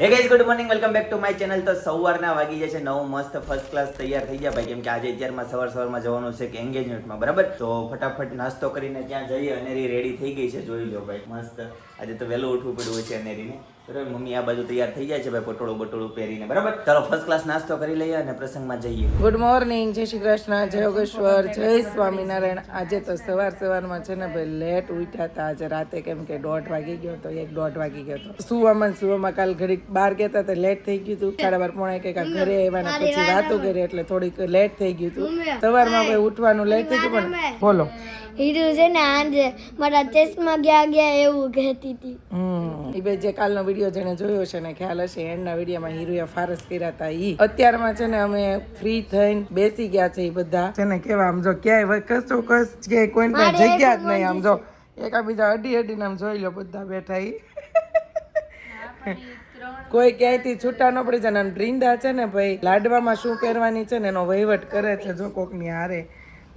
Hey guys good morning welcome back to my channel. તો સવારના વાગી જશે 9 મસ્ત ફર્સ્ટ ક્લાસ તૈયાર થઈ ગયા ભાઈ, કેમ કે આજે 11 સવારમાં જવાનું છે કે એન્ગેજમેન્ટમાં, બરાબર. તો ફટાફટ નાસ્તો કરીને ત્યાં જઈએ. અનેરી રેડી થઈ ગઈ છે, જોઈ લો ભાઈ મસ્ત. આજે તો વહેલું ઉઠવું પડ્યું છે અનેરીને, બરાબર. મમ્મી આ બાજુ તૈયાર થઈ જાય છે ભાઈ, પટોળું પહેરીને, બરાબર. ચાલો ફર્સ્ટ ક્લાસ નાસ્તો કરી લઈએ અને પ્રસંગમાં જઈએ. ગુડ મોર્નિંગ, જય શ્રી કૃષ્ણ, જય યોગેશ્વર, જય સ્વામિનારાયણ. આજે તો સવારમાં છે ને ભાઈ લેટ ઉઠ્યા હતા આજે રાતે, કેમ કે 1:30 વાગી ગયો તો 1:30 વાગી ગયો તો સુવામાં કાલ ઘડીક બહાર ગયા હતા, લેટ થઈ ગયું હતું. 12:30 1 ઘરે આવ્યા ને પછી વાતો કરી એટલે થોડીક લેટ થઈ ગયું હતું. સવારમાં ભાઈ ઉઠવાનું લેટ થઈ ગયું. પણ બોલો હીરુ છે ને આજે મારા ચશ્મા ગયા એવું કહેતી હતી. એ બે જે કાલનો વિડીયો જેને જોયો છે ને ખ્યાલ હશે, એન્ડના વિડીયોમાં હીરુએ ફારસ કર્યા હતા. અત્યારમાં છે ને અમે ફ્રી થઈને બેસી ગયા છે. એ બધા છે ને કેવા આમ જો ક્યાંય કશું કે કોઈ જગ્યા જ નહીં. આમ જો એકાબીજા અડીને આમ જોઈ લો, બધા બેઠા. કોઈ ક્યાંયથી છૂટા ન પડી જાય. બ્રિંદા છે ને ભાઈ લાડવામાં શું પહેરવાની છે ને એનો વહીવટ કરે છે. જો કોકની હારે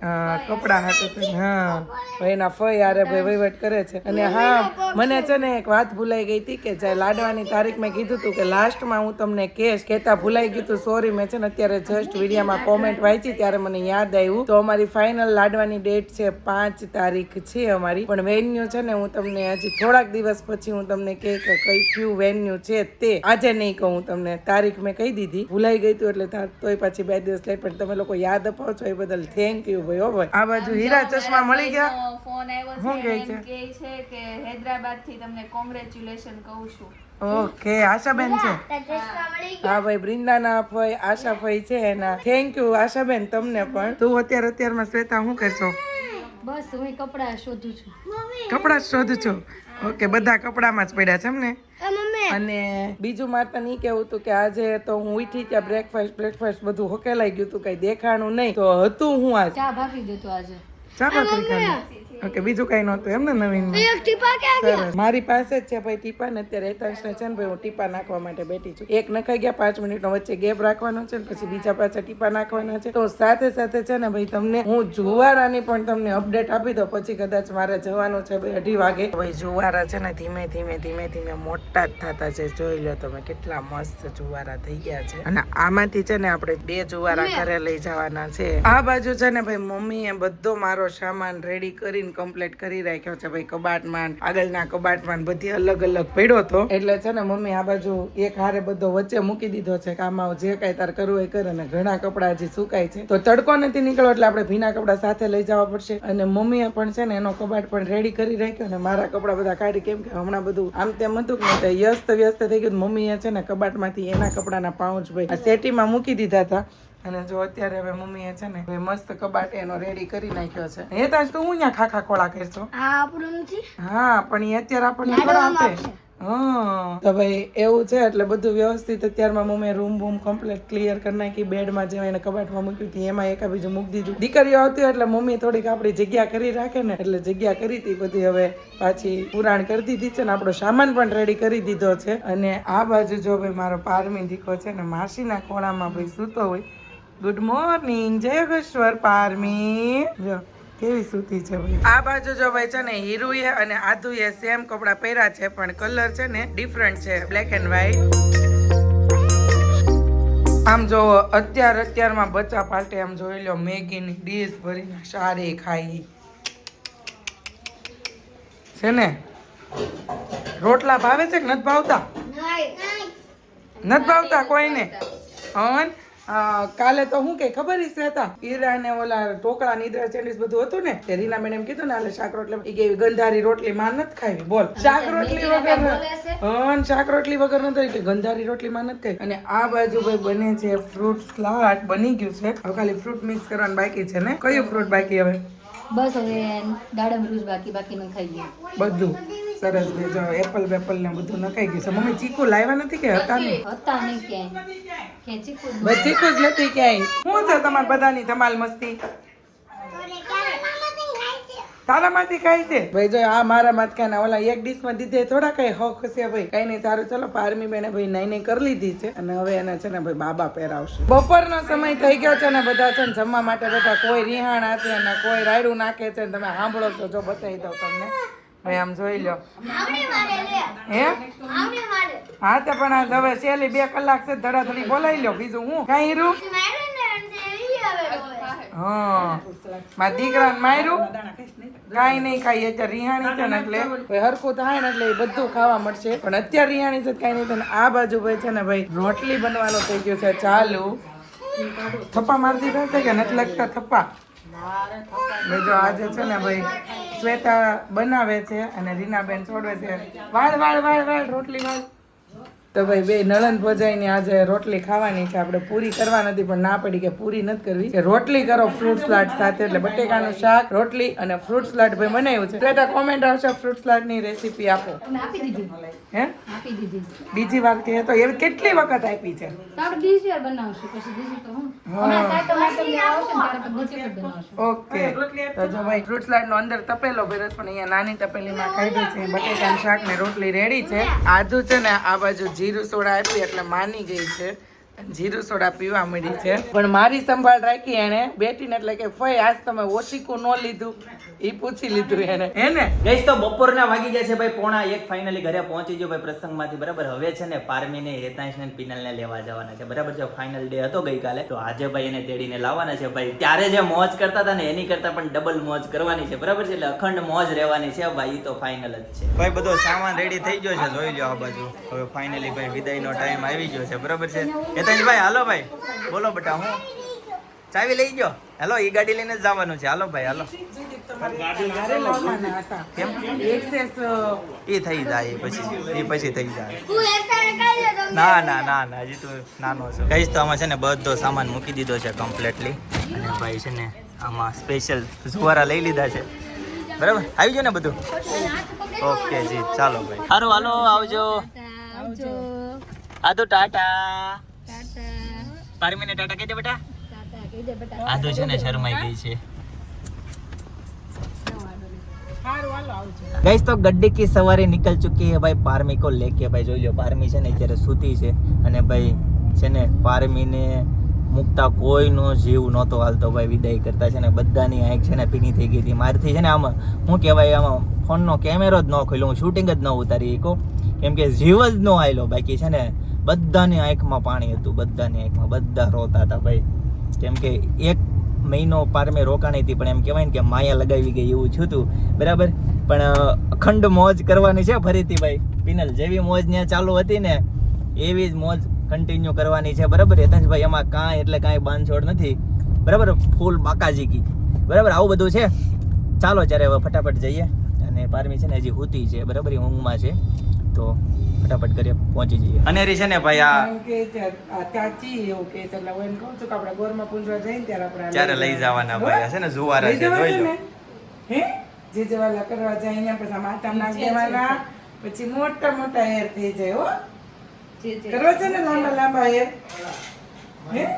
કપડા હાથે, હા એના ફઈ હારે ભાઈ વહીવટ કરે છે. અને હા, મને છે ને એક વાત ભૂલાઈ ગઈ હતી કે જે લાડવાની તારીખ મેં કીધું હતું કે લાસ્ટમાં હું તમને કહેતા ભૂલાઈ ગયું હતું. સોરી, મેં છે ને અત્યારે જસ્ટ વિડીયોમાં કોમેન્ટ વાંચી ત્યારે મને યાદ આવ્યું. તો અમારી ફાઇનલ લાડવાની ડેટ છે 5 તારીખ છે અમારી, પણ વેન્યુ છે ને હું તમને હજી થોડાક દિવસ પછી હું તમને કઈ કયું વેન્યુ છે તે આજે નહીં કહું. હું તમને તારીખ મેં કહી દીધી, ભૂલાઈ ગઈ હતું એટલે તોય પાછી 2 દિવસ લેટ. પણ તમે લોકો યાદ અપાવો છો એ બદલ થેન્ક યુ. આ બાજુ હીરા ચશ્મા મળી ગયા. ફોન આવ્યો છે એમ કહે છે કે હૈદરાબાદ થી તમને કોંગ્રેચ્યુલેશન કહું છું. ઓકે, આશાબેન છે. હા ભાઈ, બ્રિંદાના ફઈ આશા ફઈ છે એના. થેન્ક યુ આશાબેન તમને પણ. તું અત્યારમાં શ્વેતા શું કરશો? બસ હું કપડા શોધું છું. કપડા શોધું છું. ઓકે, બધા કપડામાં જ પડ્યા છે એમ ને. અને બીજું મારે તને કેવું હતું કે આજે તો હું ઉઠી ત્યાં બ્રેકફાસ્ટ બધું હોકેલાઈ ગયું હતું, કઈ દેખાણું નહીં. તો હતું હું આજે ચા ભાગી જતો આજે. ચા ભાખરી ખાધી. ઓકે, બીજું કઈ નહોતું એમ ને નવીન? સરસ. મારી પાસે જ છે ભાઈ ટીપા ને. અત્યારે હેતાંશને છે ને ભાઈ હું ટીપા નાખવા માટે બેઠી છું. એક નખાઈ ગયા, 5 મિનિટનો વચ્ચે ગેપ રાખવાનો છે, પછી બીજા પાછા ટીપા નાખવાના છે. તો સાથે છે ને ભાઈ તમને હું જુવારાની પણ તમને અપડેટ આપી દો. પછી કદાચ મારે જવાનું છે ભાઈ 2:30 વાગે. ભાઈ જુવારા છે ને ધીમે મોટા જ થતા છે. જોઈ લો તમે કેટલા મસ્ત જુવારા થઈ ગયા છે. અને આમાંથી છે ને આપણે 2 જુવારા ઘરે લઈ જવાના છે. આ બાજુ છે ને ભાઈ મમ્મીએ બધો મારો સામાન રેડી કરીને કમ્પ્લીટ કરી રાખ્યો છે ભાઈ. કબાટમાં, આગળના કબાટમાં બધી અલગ પડ્યો હતો. એટલે છે ને મમ્મી આ બાજુ એક હારે બધો વચ્ચે મૂકી દીધો છે કે આમાં જે કઈ તાર કરવું એ કરે. અને ઘણા કપડા હજી સુકાય છે, તો તડકો નથી નીકળ્યો એટલે આપણે ભીના કપડા સાથે લઈ જવા પડશે. અને મમ્મીએ પણ છે ને એનો કબાટ પણ રેડી કરી રાખ્યો. અને મારા કપડા બધા કાઢી, કેમ કે હમણાં બધું આમ તેમ હતું કે વ્યસ્ત થઈ ગયું. મમ્મીએ છે ને કબાટમાંથી એના કપડાના પાઉચ ભાઈ આ સેટીમાં મૂકી દીધા હતા. અને જો અત્યારે હવે મમ્મીએ છે ને મસ્ત કબાટ એનો રેડી કરી નાખ્યો છે. એ તાજ તું હું ત્યાં ખાખા ખોળા કરશો? હા, પણ એ અત્યારે આપણને થોડા આપે. હા, તો ભાઈ એવું છે. એટલે બધું વ્યવસ્થિત અત્યારમાં મમ્મીએ રૂમ કમ્પ્લીટ ક્લિયર કરી નાખી. બેડમાં જે એને કબાટમાં મૂક્યું હતું એમાં એકાબીજું મૂકી દીધું. દીકરીઓ આવતી એટલે મમ્મી થોડીક આપણી જગ્યા કરી રાખે ને, એટલે જગ્યા કરી હતી બધી હવે પાછી પુરાણ કરી દીધી છે. ને આપણો સામાન પણ રેડી કરી દીધો છે. અને આ બાજુ જો ભાઈ મારો પારમી દીકો છે ને માસીના ખોળામાં ભાઈ સૂતો હોય. ગુડ મોર્નિંગ, જય યોગેશ્વર પારમી. જો કેવી સૂતી છે ભાઈ. આ બાજુ જો ભાઈ છે ને હીરુએ અને આધુએ સેમ કપડા પહેર્યા છે, પણ કલર છે ને ડિફરન્ટ છે, બ્લેક એન્ડ વ્હાઈટ. આમ જો અત્યારમાં બચ્ચા પાર્ટી આમ જોઈ લો, મેગીની ડીશ ભરીને સારી ખાઈ છે ને. રોટલા ભાવે છે કે નથી ભાવતા? નથી ભાવતા કોઈને. કાલે તો હું કે ખબર હતા, ઈરા ને ઓલા ઢોકળા નિદ્રા ચેન્ડીસ બધું હતું ને, તે રીના મેડમ કીધું ને આલે શાક રોટલી એ કે ગંધારી રોટલી માં નથી ખાવી. બોલ, શાક રોટલી વગર શાક રોટલી વગર નથી કે ગંધારી રોટલી માં નથી ખાવી. અને આ બાજુ ભાઈ બને છે ફ્રૂટ સલાડ, બની ગયું છે. હવે ખાલી ફ્રૂટ મિક્સ કરવાનું બાકી છે ને. કયું ફ્રૂટ બાકી હવે? બસ હવે દાડમ રૂજ બાકી ખાઈ ગયા બધું. સરસ. જો એપલ ને બધું નખાઈ ગયું છે. મમ્મી ચીકુ લાવ્યા નથી કે હતા નહીં ક્યાંય ચીકુ જ નથી ક્યાંય. શું છે તમારે બધાની ધમાલ મસ્તી? તારામાંથી ખાય છે ભાઈ. જો આ મારા માં ખાને ઓલા એક ડીશ માં દીધે થોડા કઈ હક છે ભાઈ. કઈ નહીં, સારું. ચલો પારમી બેને ભાઈ નાઈ કરી લીધી છે. અને હવે એને છે ને ભાઈ બાબા પહેરાવશે. બપોરનો સમય થઈ ગયો છે ને બધા છે ને જમવા માટે બધા કોઈ રિહાણા છે ને કોઈ રાયડું નાખે છે. તમે સાંભળો છો, જો બતાવી દઉં તમને. ભાઈ આમ જોઈ લો આવડી મારે લે હે આવડી મારે હા તો પણ આ હવે છેલ્લી 2 કલાક છે ધડાધડી બોલાવી લો બીજું હું કઈ હીરું મારે ને ઈ આવે રોવે હા મારા દીકરાને માર્યું કાંઈ નહીં ખાઈ અત્યારે રિહાણી છે ને એટલે ભાઈ હરખું થાય ને એટલે એ બધું ખાવા મળશે પણ અત્યારે રિહાણી છે કાંઈ નહીં થાય આ બાજુ ભાઈ છે ને ભાઈ રોટલી બનવાનો થઈ ગયો છે ચાલુ થપ્પા મારી દીધા છે કે નથી લગતા થપ્પા ભાઈ જો આજે છે ને ભાઈ શ્વેતા બનાવે છે અને રીનાબેન છોડવે છે વાળ વાળ વાળ વાળ રોટલી વાળ તો ભાઈ બે નળન ભજાઈની આજે રોટલી ખાવાની છે આપણે પૂરી કરવા નથી પણ ના પડી કે પૂરી નથી કરવી કે રોટલી કરો ફ્રૂટ સલાડ સાથે એટલે બટેકાનું શાક રોટલી અને ફ્રૂટ સલાડ ભાઈ બનાવ્યું છે શ્વેતા કોમેન્ટ આવશે ફ્રૂટ સલાડની રેસીપી આપો હે બીજી વાર કે તો એવી કેટલી વખત આપી છે ઓકે તો જો ભાઈ ફ્રૂટ સલાડ નો અંદર તપેલો ભર્યો છે પણ અહીંયા નાની તપેલીમાં કાઢ્યું છે બટેકાનું શાક ને રોટલી રેડી છે આજુ છે ને આ બાજુ જીરું સોડા આપી એટલે માની ગઈ છે જીરું સોડા પીવા મળી છે પણ મારી સંભાળ રાખી એને બેટીને એટલે કે ફઈ આજ તમે ઓશીકું ન લીધું ઈ પૂછી લીધું એને હે ને ગઈશ તો બપોરના વાગી ગયા છે ભાઈ 1:45 ફાઇનલી ઘરે પહોંચી ગયો ભાઈ પ્રસંગમાંથી બરાબર હવે છે ને પારમીને હેતાંશને પિનલને લેવા જવાના છે બરાબર છે ફાઇનલ ડે હતો ગઈકાલે તો આજે ભાઈ એને તેડીને લાવવાના છે ભાઈ ત્યારે જે મોજ કરતા હતા ને એની કરતા પણ ડબલ મોજ કરવાની છે બરાબર છે એટલે અખંડ મોજ રહેવાની છે ભાઈ ઈ તો ફાઇનલ જ છે ભાઈ બધો સામાન રેડી થઈ ગયો છે જોઈ લો આ બાજુ હવે ફાઇનલી ભાઈ વિદાયનો ટાઈમ આવી ગયો છે બરાબર છે હેતાંશભાઈ હાલો ભાઈ બોલો બેટા હું ચાવી લઈ ગયો હેલો ઈ ગાડી લઈને જ જવાનું છે હાલો ભાઈ હાલો કેમ એ થઈ જાય પછી થઈ જાય હું એકતા કાઈ લે ના ના ના ના હજી તું નાનો છો કઈશ તો આમાં છે ને બધો સામાન મૂકી દીધો છે કમ્પ્લીટલી અને ભાઈ છે ને આમાં સ્પેશિયલ જુવારા લઈ લીધા છે બરાબર આવી ગયો ને બધું ઓકે જી ચાલો ભાઈ સારું હાલો આવજો આદુ ટાટા પારમીને ટાટા કહી દે બેટા આદુ છે ને શરમાઈ ગઈ છે गाइस तो गड्ढे की सवारी निकल चुकी है भाई पारमी को लेके भाई જોઈ લો પારમી છે ને અત્યારે સૂતી છે અને ભાઈ છે ને પારમીને મુકતા કોઈનો જીવ નહોતો હાલતો ભાઈ વિદાય કરતા છે ને બધાની આંખ છે ને ભીની થઈ ગઈ હતી મારથી છે ને આમાં હું કહેવાય આમાં ફોનનો કેમેરો જ ન ખોલ્યો હું શૂટિંગ જ ન ઉતારી શકો કેમ કે જીવ જ ન આવેલો બાકી છે ને બધાની આંખમાં પાણી હતું બધાની આંખમાં બધા રોતા હતા ભાઈ કેમ કે એક મહિનો પારમે રોકાણી હતી પણ એમ કહેવાય ને કે માયા લગાવી ગઈ એવું છું તું બરાબર પણ અખંડ મોજ કરવાની છે ફરીથી ભાઈ પિનલ જેવી મોજ ત્યાં ચાલુ હતી ને એવી જ મોજ કન્ટિન્યુ કરવાની છે બરાબર હેતાંશભાઈ એમાં કાંઈ એટલે કાંઈ બાંધછોડ નથી બરાબર ફૂલ બાકાજી કી બરાબર આવું બધું છે ચાલો ત્યારે હવે ફટાફટ જઈએ અને પારમી છે ને હજી હુતી છે બરાબર એ ઊંઘમાં છે તો ફટાફટ કરીએ પહોંચી જઈએ અનેરી છે ને ભાઈ આ ચાચી એવું કે છે એટલે હું એમ કહું છું કે આપણે ગોરમાં પૂંજવા જઈને ત્યારે આપણે ત્યારે લઈ જવાના ભાઈ છે ને જુવારા છે જોઈ લો હે જે જવાલા કરવા જાય અહીંયા પછી માથા નાખ દેવાના પછી મોટા મોટા હેર થઈ જાય હો કરવા છે ને લાંબા લાંબા હેર હે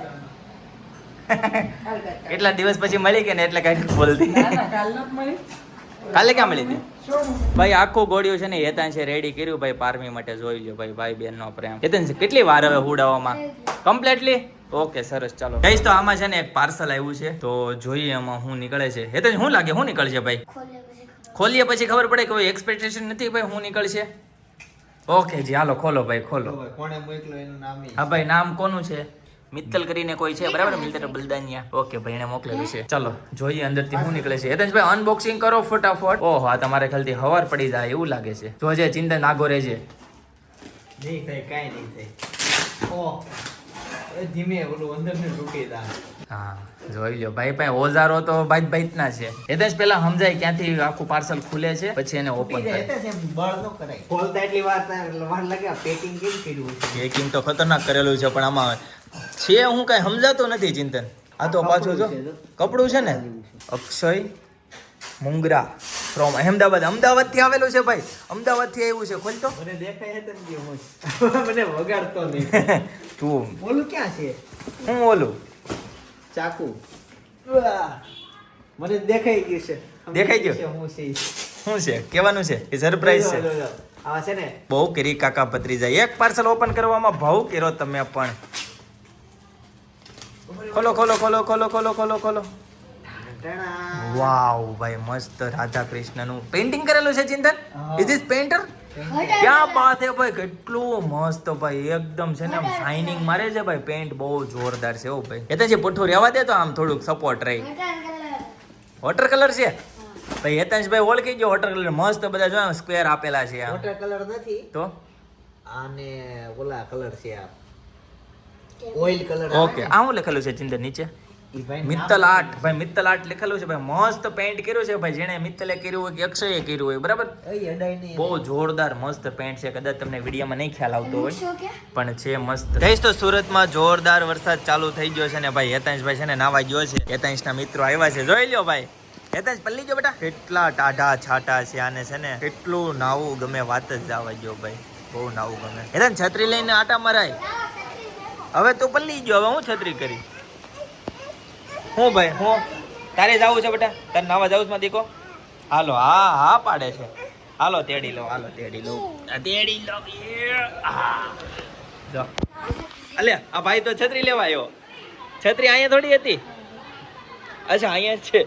કેટલા દિવસ પછી મળી કે ને એટલે કઈ બોલતી કાલ ન મળી કાલે ક્યાં મળી હતી ભાઈ આખું ગોળ્યું છે ને હેતાંશે રેડી કર્યું ભાઈ પારમી માટે જોઈ લો ભાઈ ભાઈ બેન નો પ્રેમ હેતાંશ કેટલી વાર હવે હુડાવવામાં કમ્પ્લીટલી ઓકે સરસ ચાલો ગાઈસ તો આમાં છે ને એક પાર્સલ આવ્યું છે તો જોઈએ આમાં શું નીકળે છે હેતાંશ શું લાગે શું નીકળશે ભાઈ ખોલીએ પછી ખબર પડે કોઈ એક્સપેક્ટેશન નથી ભાઈ શું નીકળશે ઓકે જી હાલો ખોલો ભાઈ ખોલો કોણે મોકલો એનું નામ હા ભાઈ નામ કોનું છે મિત્તલ કરીને કોઈ છે બરાબર મિત્તલ બલદાનિયા ઓકે ભાઈ એને મોકલેલું છે ચલો જોઈએ અંદરથી શું નીકળે છે હેતાંશભાઈ અનબોક્સિંગ કરો ફટાફટ ઓહો આ તમારે ખાલી હવાર પડી જાય એવું લાગે છે જોજે ચિંતન આગો રહેજે નહીં થાય કાંઈ નહીં થાય ઓ એ ધીમે ઓલું અંદરનું તૂટી દા હા જોઈ લો ભાઈ ભાઈ ઓજારો તો બાઈટ ના છે હેતાંશ પેલા સમજાય ક્યાંથી આખું પાર્સલ ખુલે છે પછી એને ઓપન કરે બળ ન કરાય ખોલતા એટલી વાર લાગે પેકિંગ કેમ કર્યું છે પેકિંગ તો ખતરનાક કરેલું છે પણ આમાં છે હું કઈ સમજાતો નથી ચિંતન આ તો પાછું જો કપડું છે ને અક્ષય મુંગરા ફ્રોમ અમદાવાદ થી આવેલું છે ભાઈ અમદાવાદ થી આવ્યું છે ખોલ તો મને દેખાય છે ને હું મને વગાડતો નહીં તું ઓલું ક્યાં છે હું ઓલું ચાકુ મને દેખાઈ ગયું છે દેખાઈ ગયું? હું છે શું છે કેવાનું છે એ સરપ્રાઈઝ છે આ છે ને બહુ કરી કાકા ભત્રીજા એક પાર્સલ ઓપન કરવામાં ભાવ કર્યો તમે પણ ખોલો ખોલો ખોલો ખોલો ખોલો ખોલો ખોલો વાવ ભાઈ મસ્ત રાધા કૃષ્ણનું પેઇન્ટિંગ કરેલું છે ચિંતન ઇઝ ધીસ પેઇન્ટર ક્યાં બાત હે ભાઈ કેટલું મસ્ત ભાઈ એકદમ છે ને આમ શાઇનિંગ મારે છે ભાઈ પેન્ટ બહુ જોરદાર છે ઓ ભાઈ એ તો જે પુઠ્ઠું રહેવા દે તો આમ થોડુંક સપોર્ટ રહી વોટર કલર છે ભાઈ હેતાંશભાઈ ઓળખી ગયો વોટર કલર મસ્ત બધા જો સ્ક્વેર આપેલા છે આમ વોટર કલર નથી તો આને ઓલા કલર છે આ ઓઇલ કલર ઓકે આ હું લખેલું છે ચિંતન નીચે મિત્તલ આર્ટ ભાઈ મિત્તલ આર્ટ લખેલું છે ભાઈ મસ્ત પેન્ટ કર્યું છે ભાઈ જેણે મિત્તલે કર્યું હોય કે અક્ષયે કર્યું હોય બરાબર બહુ જોરદાર મસ્ત પેન્ટ છે કદાચ તમને વિડીયોમાં નહીં ખ્યાલ આવતો હોય પણ છે મસ્ત કહીશ તો સુરતમાં જોરદાર વરસાદ ચાલુ થઈ ગયો છે ને ભાઈ હેતાંશભાઈ છે ને નાવા ગયો છે હેતાંશના મિત્રો આવ્યા છે જોઈ લ્યો ભાઈ હેતાંશ પલ્લી ગયો બેટા કેટલા ટાઢા છાટા છે આને છે ને કેટલું નાવું ગમે વાત જ જવા ગયો ભાઈ બહુ નાવું ગમે હેતાંશ છત્રી લઈને આટા મરાય હવે તું પલ્લી ગયો હવે હું છત્રી કરી હું ભાઈ હું તારે જવું છે બેટા તારે નાવા જવું છે દીકો હાલો હા હા પાડે છે હાલો તેડી લો તેડી લો જો અલે આ ભાઈ તો છત્રી લેવા આવ્યો છત્રી અહીંયા થોડી હતી અચ્છા અહીંયા જ છે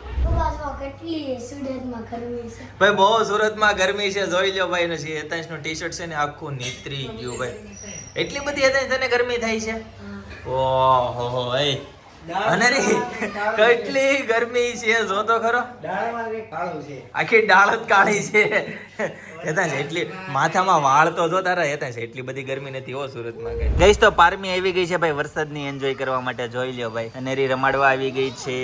કેટલી સુરતમાં ગરમી છે ભાઈ બહુ સુરતમાં ગરમી છે જોઈ લો ભાઈ નું હેતાંશ નું ટી શર્ટ છે ને આખું નીતરી ગયું ભાઈ એટલી બધી હેતાંશ તને ગરમી થાય છે ઓહો એ અને રે કેટલી ગરમી છે જો તો ખરો ડાળમાં એક કાળું છે આખી ડાળ જ કાળી છે હેતાંશ એટલી માથામાં વાળ તો જો તારા હેતાંશ એટલી બધી ગરમી નથી હો સુરતમાં કઈ ગઈશ તો પારમી આવી ગઈ છે ભાઈ વરસાદની એન્જોય કરવા માટે જોઈ લ્યો ભાઈ અનેરી રમાડવા આવી ગઈ છે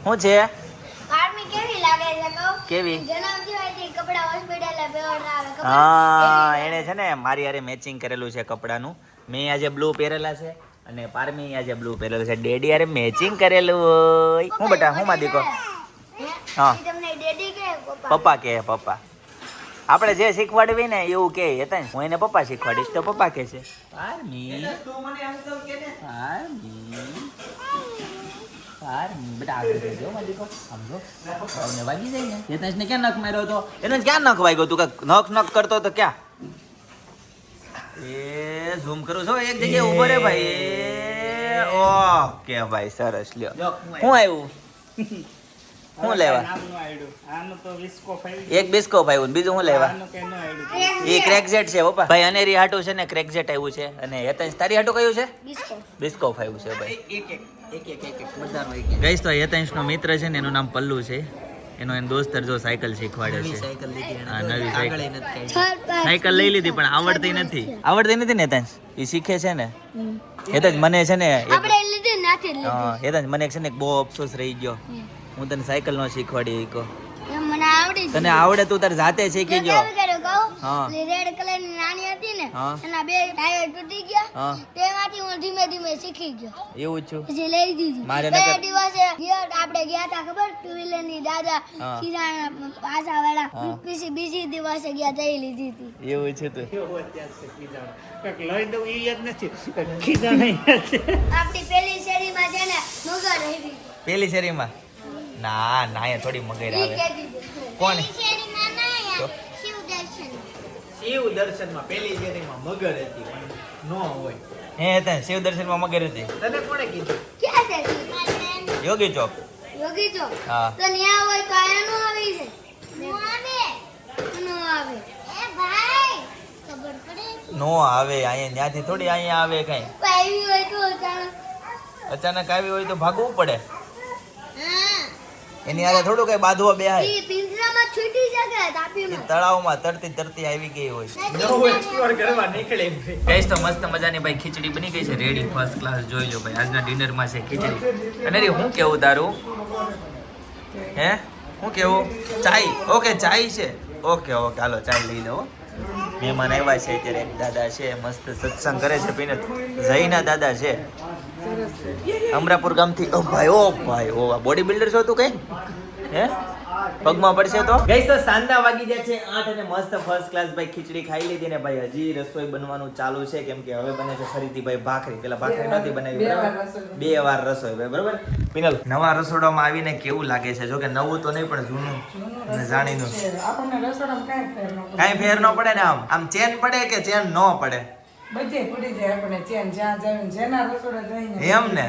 શું છે આર્મી કેવી લાગે છે કહો કેવી જણાવતી હોય કે કપડા હોસ્પિટલ પહેરાવે હા એને છે ને મારી હારે મેચિંગ કરેલું છે કપડાનું મેં આજે બ્લુ પહેરેલા છે અને પારમી આજે બ્લુ પહેરેલું છે ડેડી હારે મેચિંગ કરેલું હોય હું બેટા હું માં દીકો હા તમને ડેડી કે પપ્પા પપ્પા કે પપ્પા આપણે જે શીખવાડવી ને એવું કે હેતાંશ હું એને પપ્પા શીખવાડીશ તો પપ્પા કે છે પારમી તું મને અંકલ કે ને પારમી બેટા આગળ જજો માં દીકો સમજો આવને વાગી જાય ને હેતાંશ ને ક્યાં નખ માર્યો તો એને ક્યાં નખ વાગ્યો તું કે નખ કરતો તો ક્યાં એ ઝૂમ કરું છો એક જગ્યાએ ઉભો રે ભાઈ ઓકે ભાઈ સરસ લ્યો હું આવ્યું હું લેવા એક બિસ્કોપ આવ્યું બીજું હું લેવા એ ક્રેકજેટ છે પપ્પા ભાઈ અનેરી હાટું છે ને ક્રેકજેટ આવ્યું છે અને હેતાંશ તારી હાટું કયું છે બિસ્કોપ આવ્યું છે ભાઈ ગઈશ તો હેતાંશ નો મિત્ર છે ને એનું નામ પલ્લુ છે એનો દોસ્તર જો સાયકલ શીખવાડે છે હા નવી સાયકલ લઈ લીધી પણ આવડતી નથી ને હેતાંશ એ શીખે છે ને હેતાંશ મને છે ને આપણે લીધી નથી લીધી હેતાંશ મને છે ને બહુ અફસોસ રહી ગયો હું તને સાયકલ નો શીખવાડી શીખો મને આવડી તને આવડે તું તાર જાતે શીખી ગયો હા રેડ કલર ની નાની હતી ને હા. એના બે ટાયર તૂટી ગયા હા તેમાંથી હું ધીમે ધીમે શીખી ગયો એવું જ છું પછી લઈ દીધી મારે બે નકર- દિવસે આપણે ગયા તા ખબર ટુ વ્હીલર ની દાદા હા. ખીરાણા પાછા વાળા હા. પછી બીજી દિવસે ગયા તઈ લીધી હતી એવું છે તું લઈ દઉં એ યાદ નથી ખીજા નહીં આપણી પેલી શેરીમાં છે ને મગર રહી પેલી શેરીમાં ના ના અહીંયા થોડી મગર આવે કોણ શેરીમાં ના તો? શિવ દર્શન શિવ દર્શનમાં પેલી શેરીમાં મગર હતી પણ નો હોય હે હતા શિવ દર્શનમાં મગર હતી તને કોણે કીધું ક્યાં છે યોગી ચોક યોગી છો હા તો ન્યા હોય તો આયા નો આવી છે નો આવે એ ભાઈ ખબર પડે નો આવે અહીંયા ત્યાંથી થોડી અહીંયા આવે કઈ આવી હોય તો અચાનક આવી હોય તો ભાગવું પડે હા એની હારે થોડું કઈ બાંધવા બેહાય ઈ પિંજરામાં છૂટી શકે તાપીમાં તળાવમાં તરતી આવી ગઈ હોય નવું એક્સપ્લોર કરવા નીકળે ગઈશ તો મસ્ત મજાની ભાઈ ખીચડી બની ગઈ છે રેડી ફર્સ્ટ ક્લાસ જોઈ લો ભાઈ આજના ડિનરમાં છે ખીચડી અને રે હું કેવું તારું હે હું કેવું ચાય ઓકે ચાય છે ઓકે હાલો ચાય લઈ લો મહેમાન આવ્યા છે અત્યારે એક દાદા છે મસ્ત સત્સંગ કરે છે પીને જયના દાદા છે અમરાપુર ગામથી ઓ ભાઈ ઓ બોડી બિલ્ડર છો તું કઈ હે પગમાં પડશે તો ગઈશ તો સાંજના વાગી જાય છે 8 અને મસ્ત ફર્સ્ટ ક્લાસ ભાઈ ખીચડી ખાઈ લીધી ને ભાઈ હજી રસોઈ બનવાનું ચાલુ છે કેમ કે હવે બને છે ફરીથી ભાઈ ભાખરી પેલા ભાખરી નહોતી બનાવી બરાબર 2 વાર રસોઈ ભાઈ બરાબર પિનલ નવા રસોડામાં આવીને કેવું લાગે છે જો કે નવું તો નહીં પણ જૂનું અને જાણીનું આપણને રસોડામાં કાંઈ ફેર ન પડે. કાંઈ ફેર ન પડે ને આમ ચેન પડે કે ચેન ન પડે બધે પડી જાય આપણે ચેન જ્યાં જાય ને જેના રસોડા જઈને એમ ને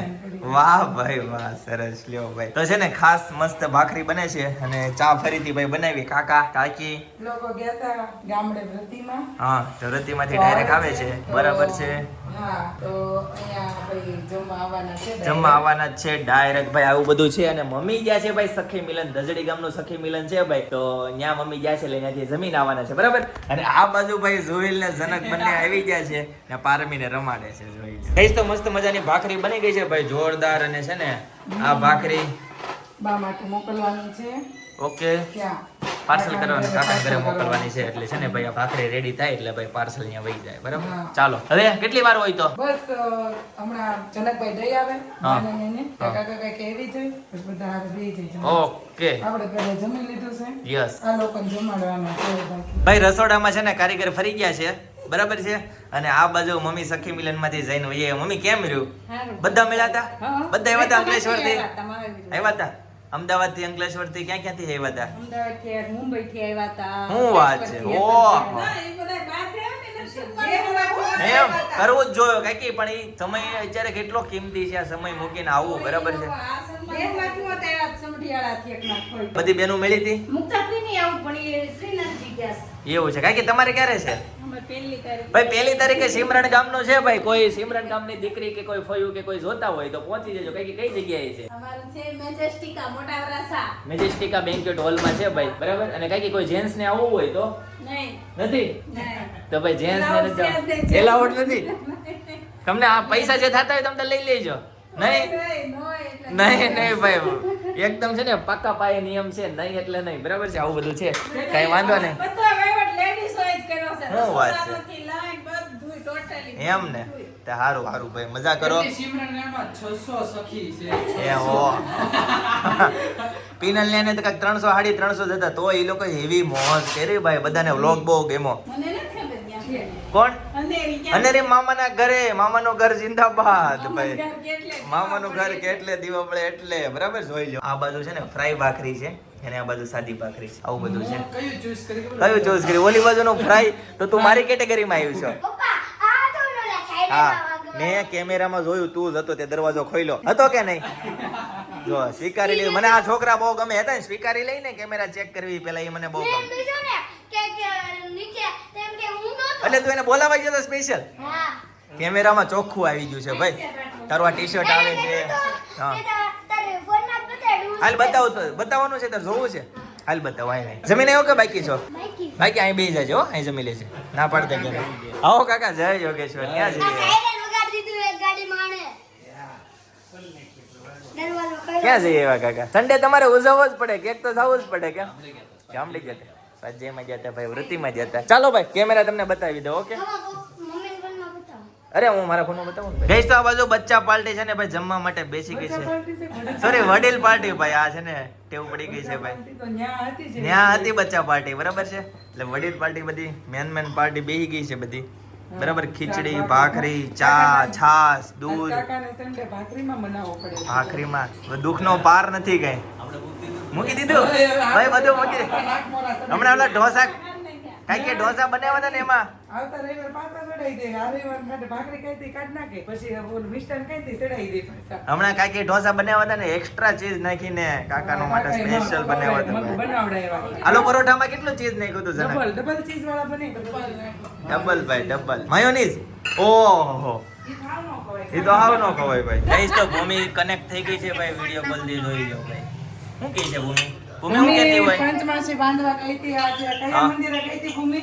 વાહ ભાઈ વાહ સરસ લ્યો ભાઈ તો છે ને ખાસ મસ્ત ભાખરી બને છે અને ચા ફરીથી ભાઈ બનાવી કાકા કાકી લોકો ગયા તા ગામડે વ્રતિમાં હા તો રતિમાંથી ડાયરેક્ટ આવે છે બરાબર છે હા તો અહીંયા ભાઈ જમવા આવવાના છે જમવા આવવાના જ છે ડાયરેક્ટ ભાઈ આવું બધું છે અને મમ્મી ગયા છે ભાઈ સખી મિલન ધજડી ગામનું સખી મિલન છે ભાઈ તો ત્યાં મમ્મી ગયા છે એટલે ત્યાંથી જમીન આવવાના છે બરાબર અને આ બાજુ ભાઈ જોઈલ ને જનક બંને આવી ગયા છે ને પારમીને રમાડે છે જોઈ કઈશ તો મસ્ત મજાની ભાખરી બની ગઈ છે ભાઈ જોરદાર અને છે ને આ ભાખરી બા માટે મોકલવાની છે ઓકે ક્યાં પાર્સલ કરવાનું કાકા ઘરે મોકલવાની છે એટલે છે ને ભાઈ આ ભાખરી રેડી થાય એટલે ભાઈ પાર્સલ અહીંયા વહી જાય બરાબર હા. ચાલો હવે કેટલી વાર હોય તો બસ હમણાં જનકભાઈ દઈ આવે હા. નાના નાની. હા. કાકા કાકા કેવી છે પછી બધા હારે બેહી જાય જમવા. ઓકે આપણે પહેલા જમી લીધું છે યસ આ લોકોને જમાડવાના છે બાકી ભાઈ રસોડામાં છે ને કારીગર ફરી ગયા છે બરાબર છે અને આ બાજુ મમ્મી સખી મિલન માંથી જઈને વઈએ મમ્મી કેમ રહ્યું બધા મળ્યા હતા બધા આવ્યા હતા અંકલેશ્વર થી આવ્યા હતા અમદાવાદ થી અંકલેશ્વર થી ક્યાં ક્યાંથી આવ્યા હતા અમદાવાદ થી મુંબઈ થી આવ્યા હતા શું વાત છે ઓહો એમ કરવું જ જોયો કાકી પણ એ સમય અત્યારે કેટલો કિંમતી છે આ સમય મૂકીને આવવું બરાબર છે બધી બેનો મળી હતી મુક્તાપુરી નહીં આવું પણ એ શ્રીનાથજી ગયા છે. એવું છે કાકી તમારે ક્યારે છે અમે પહેલી તારીખ ભાઈ 1 તારીખે સિમરણ ગામનો છે ભાઈ કોઈ સિમરણ ગામની દીકરી કે કોઈ ફયું કે કોઈ જોતા હોય તો પહોંચી જજો કઈ કઈ જગ્યાએ છે અમારું છે મેજેસ્ટિકા મોટા વરાસા મેજેસ્ટિકા બેન્ક્વેટ હોલમાં છે ભાઈ બરાબર અને કાકી કોઈ જેન્ટ્સ ને આવવું હોય તો નહીં નથી નહીં તો ભાઈ જેન્ટ્સ ને Allowed છે નથી જ એલાઉડ નથી તમને આ પૈસા જે થતા હોય તમે લઈ લેજો નહીં નહીં નહીં ભાઈ એકદમ છે ને પાકા પાયે નિયમ છે નહીં એટલે નહીં બરાબર છે આવું બધું છે કઈ વાંધો નહીં બધો વહીવટ ladies ઓએ જ કર્યો છે. શું વાત છે? રસોડામાંથી લઈને બધુંય totally એમ ને તે હારું હારું ભાઈ મજા કરો સિમરનગરમાં 600 સખી છે એ હો પીનલ ને તો કાંઈક 300 350 જતા તો એ લોકો હેવી મોજ કરી ભાઈ બધાને વ્લોગ બહુ ગમ્યો મને નથી ખબર ત્યાં છે. કોણ અંધેરી ક્યાં અને રે મામાના ઘરે મામાનું ઘર જિંદાબાદ ભાઈ ઘર કેટલે મામાનું ઘર કેટલે દીવા બળે એટલે બરાબર જોઈ લો આ બાજુ છે ને ફ્રાય ભાખરી છે અને આ બાજુ સાદી ભાખરી છે આવું બધું છે કયું ચૂઝ કરી કયું ચૂઝ કરી ઓલી બાજુનું ફ્રાય તો તું મારી કેટેગરીમાં આવ્યું છો પપ્પા આ તો ઓલા સાઈડ હા મેં કેમેરામાં જોયું તું જ હતો તે દરવાજો ખોલ્યો હતો કે નહીં જો સ્વીકારી લીધું મને આ છોકરા બહુ ગમે હતા ને સ્વીકારી લઈને કેમેરા ચેક કરવી પેલા એ મને બહુ મેં ગમે બીજું ને કે નીચે તેમ કે હું નહોતો એટલે તું એને બોલાવા ગયો તો સ્પેશિયલ હા કેમેરામાં ચોખ્ખું આવી ગયું છે ભાઈ તારું આ ટી શર્ટ આવે છે હા તારે ફોનમાં બતાડું હાલ બતાવું તો બતાવવાનું છે તારે જોવું છે હાલ બતાવો અહીં નહીં જમીન આવ્યો કે બાકી છો બાકી બાકી અહીં બેસી જાજો હો, અહીં જમી લેજે ના પાડતા કે આવો કાકા જય યોગેશ્વર ક્યાં આ જઈએ સાઈડ વગાડી દીધું એક ગાડી માણે દરવાજો ખોલ્યો ક્યાં જઈએ એવા કાકા સન્ડે તમારે ઉજવવો જ પડે કેક તો થવું જ પડે કેમ ગામડે ગયા હતા રાજ્યમાં ગયા હતા ભાઈ વૃત્તિમાં ગયા હતા ચાલો ભાઈ કેમેરા તમને બતાવી દો ઓકે મમ્મીને ફોનમાં બતાવો અરે હું મારા ફોનમાં બતાવું ને ગઈશ તો આ બાજુ બચ્ચા પાર્ટી છે ને ભાઈ જમવા માટે બેસી ગઈ છે સોરી વડીલ પાર્ટી ભાઈ આ છે ને ટેવ પડી ગઈ છે ભાઈ તો ન્યા હતી છે ત્યાં હતી બચ્ચા પાર્ટી બરાબર છે એટલે વડીલ પાર્ટી બધી મેન પાર્ટી બેસી ગઈ છે બધી બરાબર ખીચડી ભાખરી ચા છાસ દૂધ કાકાને સન્ડે ભાખરીમાં બનાવવો પડે ભાખરીમાં દુઃખનો પાર નથી કઈ મૂકી દીધું ભાઈ બધું મૂકી દીધું. નાક મોરા સન્ડે. હમણાં ઓલા ઢોસા કાંઈ કે ઢોસા બનાવ્યા હતા ને એમાં આવતા રવિવાર પાછા ચડાઈ દે આ રવિવાર માટે ભાખરી ખાઈતી કાઢ નાખે પછી ઓલું મિષ્ટાન ખાઈતી ચડાઈ દે પાછા હમણાં કાંઈ કે ઢોસા બનાવ્યા હતા ને એક્સ્ટ્રા ચીઝ નાખીને કાકાનો માટે સ્પેશિયલ બનાવ્યા હતા ભાઈ. બનાવડાવ્યા આલુ પરોઠામાં કેટલું ચીઝ નાખ્યું હતું જરા ડબલ ચીઝ વાળા બને ડબલ ભાઈ ડબલ માયોનીઝ ઓહો ઈ ખાવ નો ખવાય. એ તો હાવ નો ખવાય ભાઈ કઈશ તો ભૂમિ કનેક્ટ થઈ ગઈ છે ભાઈ વિડિયો કોલ થી જોઈ લો ભાઈ શું કહે છે ભૂમિ ભૂમિ શું કહેતી હોય પંચમાસી બાંધવા ગઈ હતી આજે કયા હા. મંદિરે ગઈ હતી ભૂમિ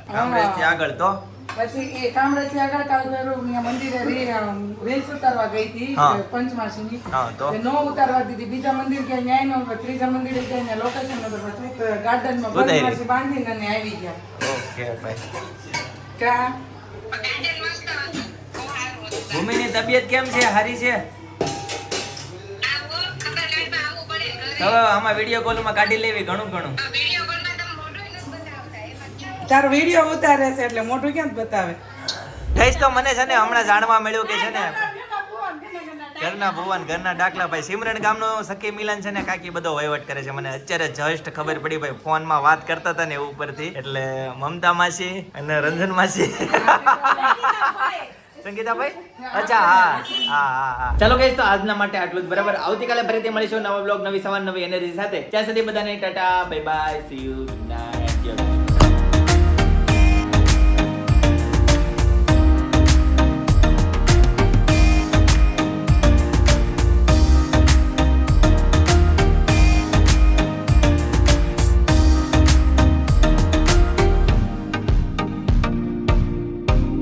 કામરેજથી આગળ તો પછી એ કામરેજથી આગળ કાલભૈરવ ન્યા મંદિરે રીલ્સ ઉતારવા ગઈ હતી હા. પંચમાસીની હા તો નો ઉતારવા દીધી બીજા મંદિર ગયા ન્યાય નો ત્રીજા મંદિરે ગયા ને લોકેશન નતો પછી ગાર્ડનમાં ઉતારી. પંચમાસી બાંધીને અને આવી ગયા ઓકે ભાઈ કા ભૂમિની તબિયત કેમ છે હારી છે હવે આમાં વિડિયો કોલમાં કાઢી લેવી ઘણું ઘણું તારો વિડીયો ઉતારે છે એટલે મોઢું ક્યાં બતાવે ગઈશ તો મને છે ને હમણાં જાણવા મળ્યું કે છે ને ઘરના ભુવન ઘરના ડાકલા ભાઈ સિમરન ગામનો સખી મિલન છે ને કાકી બધો વહીવટ કરે છે મને અત્યારે જસ્ટ ખબર પડી ભાઈ ફોનમાં વાત કરતા હતા ને ઉપરથી એટલે મમતા માસી અને રંજન માસી સંગીતાભાઈ અચ્છા હા ચાલો ગાઈસ તો આજના માટે આટલું જ બરાબર આવતીકાલે ફરીથી મળીશું નવો બ્લોગ નવી સવાર નવી એનર્જી સાથે ત્યાં સુધી બધાને Tata bye bye see you good night